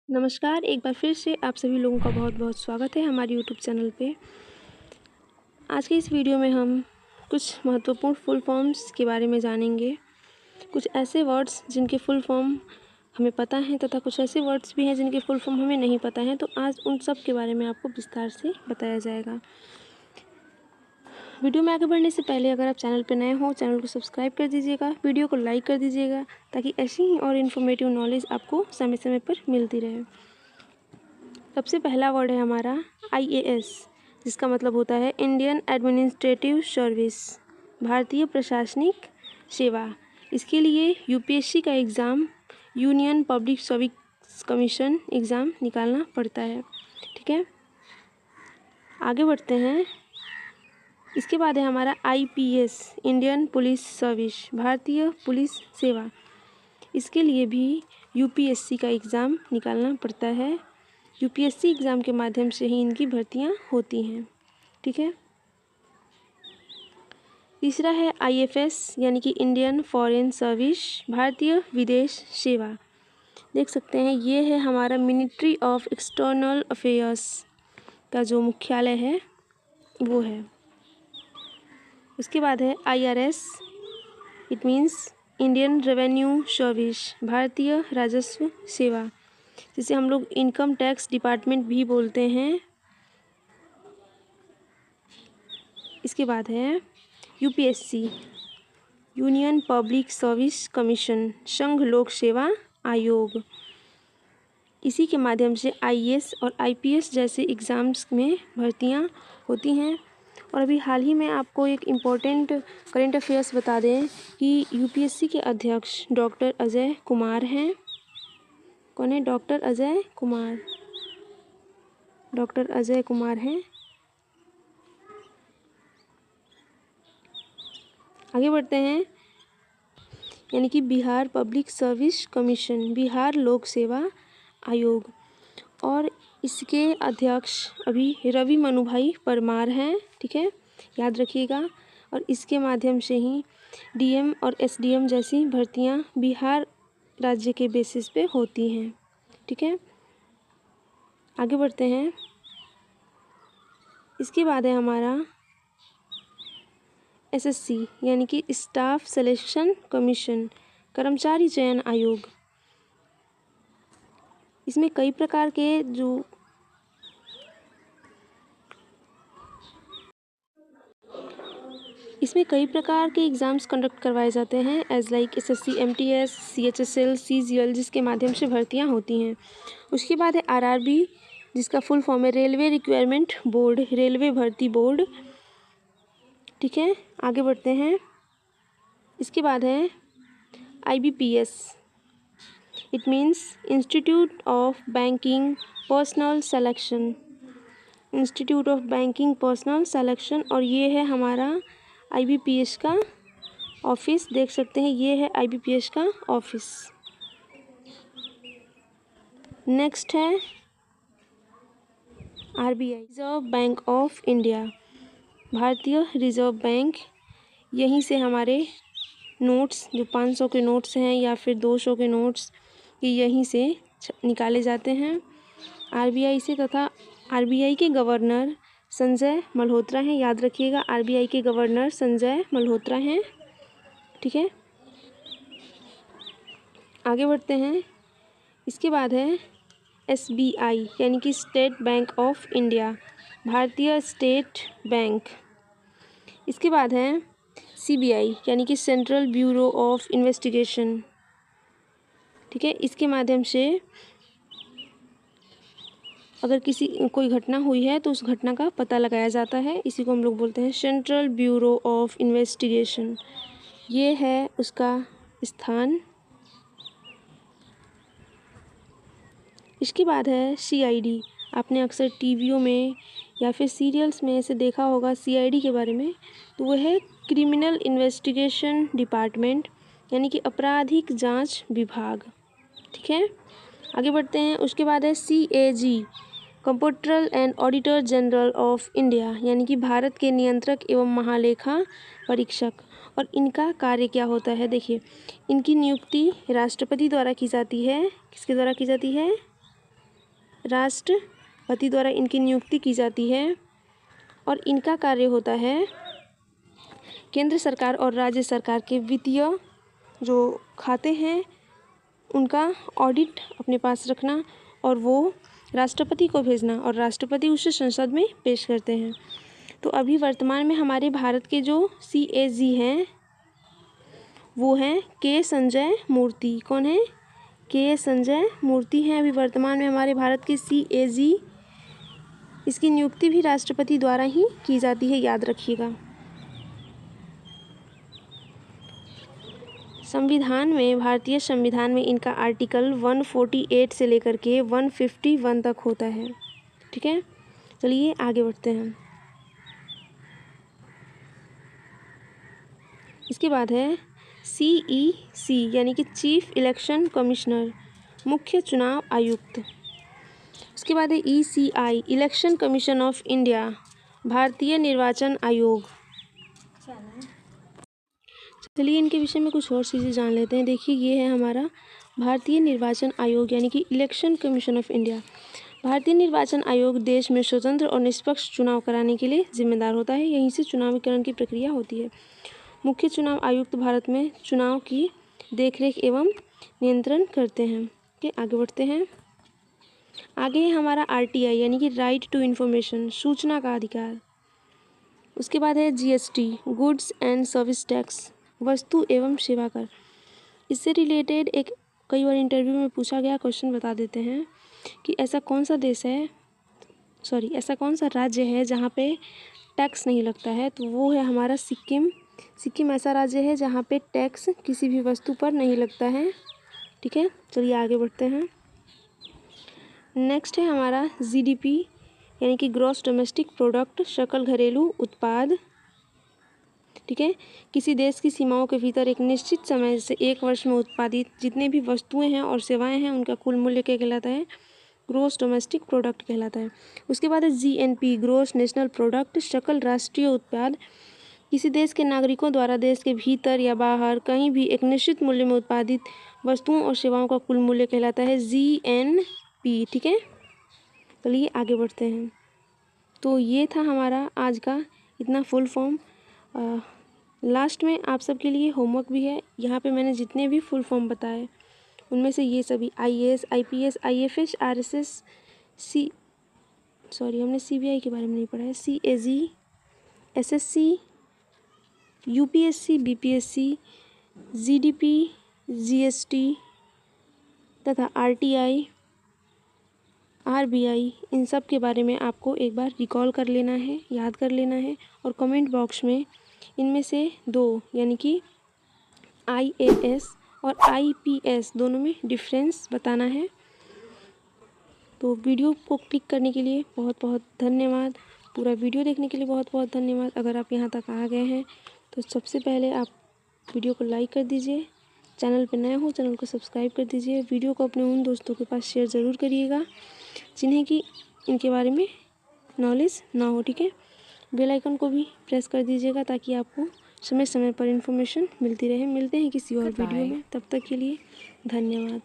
नमस्कार, एक बार फिर से आप सभी लोगों का बहुत बहुत स्वागत है हमारे यूट्यूब चैनल पे। आज के इस वीडियो में हम कुछ महत्वपूर्ण फुल फॉर्म्स के बारे में जानेंगे। कुछ ऐसे वर्ड्स जिनके फुल फॉर्म हमें पता हैं तथा कुछ ऐसे वर्ड्स भी हैं जिनके फुल फॉर्म हमें नहीं पता हैं, तो आज उन सब के बारे में आपको विस्तार से बताया जाएगा। वीडियो में आगे बढ़ने से पहले अगर आप चैनल पर नए हो, चैनल को सब्सक्राइब कर दीजिएगा, वीडियो को लाइक कर दीजिएगा ताकि ऐसी ही और इन्फॉर्मेटिव नॉलेज आपको समय समय पर मिलती रहे। सबसे पहला वर्ड है हमारा IAS, जिसका मतलब होता है इंडियन एडमिनिस्ट्रेटिव सर्विस, भारतीय प्रशासनिक सेवा। इसके लिए UPSC का exam, union public service commission exam निकालना पड़ता है। ठीक है, आगे बढ़ते हैं। इसके बाद है हमारा IPS, इंडियन पुलिस सर्विस, भारतीय पुलिस सेवा। इसके लिए भी UPSC का एग्ज़ाम निकालना पड़ता है। UPSC एग्ज़ाम के माध्यम से ही इनकी भर्तियां होती हैं। ठीक है, तीसरा है IFS यानी कि इंडियन फॉरेन सर्विस, भारतीय विदेश सेवा। देख सकते हैं ये है हमारा मिनिस्ट्री ऑफ एक्सटर्नल अफेयर्स का जो मुख्यालय है वो है। उसके बाद है IRS, it means Indian revenue service, भारतीय राजस्व सेवा, जिसे हम लोग इनकम टैक्स डिपार्टमेंट भी बोलते हैं। इसके बाद है UPSC, union public service commission, संघ लोक सेवा आयोग। इसी के माध्यम से IAS और IPS जैसे एग्ज़ाम्स में भर्तियां होती हैं। और अभी हाल ही में आपको एक इम्पोर्टेंट करेंट अफेयर्स बता दें कि UPSC के अध्यक्ष डॉक्टर अजय कुमार हैं। कौन है? डॉक्टर अजय कुमार। डॉक्टर अजय कुमार हैं। आगे बढ़ते हैं, यानी कि Bihar public service commission, Bihar लोक सेवा आयोग, और इसके अध्यक्ष अभी रवि मनुभाई परमार हैं। ठीक है, याद रखिएगा। और इसके माध्यम से ही DM और SDM जैसी भर्तियां बिहार राज्य के बेसिस पे होती हैं। ठीक है, आगे बढ़ते हैं। इसके बाद है हमारा SSC यानी कि स्टाफ सिलेक्शन कमीशन, कर्मचारी चयन आयोग। इसमें कई प्रकार के एग्ज़ाम्स कंडक्ट करवाए जाते हैं as like SSC, MTS, CHSL, CGL, जिसके माध्यम से भर्तियां होती हैं। उसके बाद है RRB, जिसका फुल फॉर्म है रेलवे रिक्वायरमेंट बोर्ड, रेलवे भर्ती बोर्ड। ठीक है, आगे बढ़ते हैं। इसके बाद है IBPS, it means institute of banking personal selection, institute of banking personal selection. और ये है हमारा IBPS का ऑफिस। देख सकते हैं ये है IBPS का ऑफिस। नेक्स्ट है RBI, reserve bank of India, भारतीय रिजर्व बैंक। यहीं से हमारे नोट्स, जो 500 के नोट्स हैं या फिर 200 के नोट्स, ये यहीं से निकाले जाते हैं RBI से। तथा RBI के गवर्नर संजय मल्होत्रा हैं। याद रखिएगा, RBI के गवर्नर संजय मल्होत्रा हैं। ठीक है, आगे बढ़ते हैं। इसके बाद है SBI यानी कि स्टेट बैंक ऑफ इंडिया, भारतीय स्टेट बैंक। इसके बाद है CBI यानी कि सेंट्रल ब्यूरो ऑफ इन्वेस्टिगेशन। ठीक है, इसके माध्यम से अगर कोई घटना हुई है तो उस घटना का पता लगाया जाता है। इसी को हम लोग बोलते हैं सेंट्रल ब्यूरो ऑफ इन्वेस्टिगेशन। ये है उसका स्थान। इसके बाद है CID। आपने अक्सर टीवियों में या फिर सीरियल्स में ऐसे देखा होगा CID के बारे में। तो वह है क्रिमिनल इन्वेस्टिगेशन डिपार्टमेंट यानी कि आपराधिक जांच विभाग। ठीक है, आगे बढ़ते हैं। उसके बाद है CAG, comptroller and auditor general of India, यानी कि भारत के नियंत्रक एवं महालेखा परीक्षक। और इनका कार्य क्या होता है? देखिए, इनकी नियुक्ति राष्ट्रपति द्वारा की जाती है। किसके द्वारा की जाती है? राष्ट्रपति द्वारा इनकी नियुक्ति की जाती है और इनका कार्य होता है केंद्र सरकार और राज्य सरकार के वित्तीय जो खाते हैं उनका ऑडिट अपने पास रखना और वो राष्ट्रपति को भेजना और राष्ट्रपति उसे संसद में पेश करते हैं। तो अभी वर्तमान में हमारे भारत के जो CAG हैं वो हैं के संजय मूर्ति। कौन है? के संजय मूर्ति हैं अभी वर्तमान में हमारे भारत के CAG। इसकी नियुक्ति भी राष्ट्रपति द्वारा ही की जाती है, याद रखिएगा। संविधान में, भारतीय संविधान में इनका आर्टिकल 148 से लेकर के 151 तक होता है। ठीक है, चलिए आगे बढ़ते हैं। इसके बाद है CEC यानी कि चीफ इलेक्शन कमिश्नर, मुख्य चुनाव आयुक्त। उसके बाद है ECI election commission of India, भारतीय निर्वाचन आयोग। चलिए इनके विषय में कुछ और चीज़ें जान लेते हैं। देखिए ये है हमारा भारतीय निर्वाचन आयोग यानी कि इलेक्शन कमीशन ऑफ इंडिया। भारतीय निर्वाचन आयोग देश में स्वतंत्र और निष्पक्ष चुनाव कराने के लिए जिम्मेदार होता है। यहीं से चुनावीकरण की प्रक्रिया होती है। मुख्य चुनाव आयुक्त भारत में चुनाव की देखरेख एवं नियंत्रण करते हैं। ओके, आगे बढ़ते हैं। आगे है हमारा RTI यानी कि राइट टू इन्फॉर्मेशन, सूचना का अधिकार। उसके बाद है GST goods and service tax, वस्तु एवं सेवा कर। इससे रिलेटेड एक कई बार इंटरव्यू में पूछा गया क्वेश्चन बता देते हैं कि ऐसा कौन सा ऐसा कौन सा राज्य है जहाँ पे टैक्स नहीं लगता है। तो वो है हमारा सिक्किम। सिक्किम ऐसा राज्य है जहाँ पे टैक्स किसी भी वस्तु पर नहीं लगता है। ठीक है, चलिए आगे बढ़ते हैं। नेक्स्ट है हमारा GDP यानी कि ग्रॉस डोमेस्टिक प्रोडक्ट, सकल घरेलू उत्पाद। ठीक है, किसी देश की सीमाओं के भीतर एक निश्चित समय से एक वर्ष में उत्पादित जितने भी वस्तुएं हैं और सेवाएं हैं उनका कुल मूल्य क्या कहलाता है? ग्रॉस डोमेस्टिक प्रोडक्ट कहलाता है। उसके बाद है GNP ग्रॉस नेशनल प्रोडक्ट, सकल राष्ट्रीय उत्पाद। किसी देश के नागरिकों द्वारा देश के भीतर या बाहर कहीं भी एक निश्चित मूल्य में उत्पादित वस्तुओं और सेवाओं का कुल मूल्य कहलाता है GNP। ठीक है, चलिए आगे बढ़ते हैं। तो ये था हमारा आज का इतना फुल फॉर्म। लास्ट में आप सबके लिए होमवर्क भी है। यहाँ पे मैंने जितने भी फुल फॉर्म बताए उनमें से ये सभी IAS, IPS, IFS, RSS, हमने CBI के बारे में नहीं पढ़ा है, CAG, SSC, UPSC, BPSC, GDP, GST तथा RTI, RBI, इन सब के बारे में आपको एक बार रिकॉल कर लेना है, याद कर लेना है और कमेंट बॉक्स में इनमें से 2 यानी कि IAS और IPS दोनों में डिफरेंस बताना है। तो वीडियो को क्लिक करने के लिए बहुत बहुत धन्यवाद। पूरा वीडियो देखने के लिए बहुत बहुत धन्यवाद। अगर आप यहाँ तक आ गए हैं तो सबसे पहले आप वीडियो को लाइक कर दीजिए। चैनल पर नए हो चैनल को सब्सक्राइब कर दीजिए। वीडियो को अपने उन दोस्तों के पास शेयर ज़रूर करिएगा जिन्हें कि इनके बारे में नॉलेज ना हो। ठीक है, बेल आइकन को भी प्रेस कर दीजिएगा ताकि आपको समय समय पर इन्फॉर्मेशन मिलती रहे। मिलते हैं किसी और वीडियो में, तब तक के लिए धन्यवाद।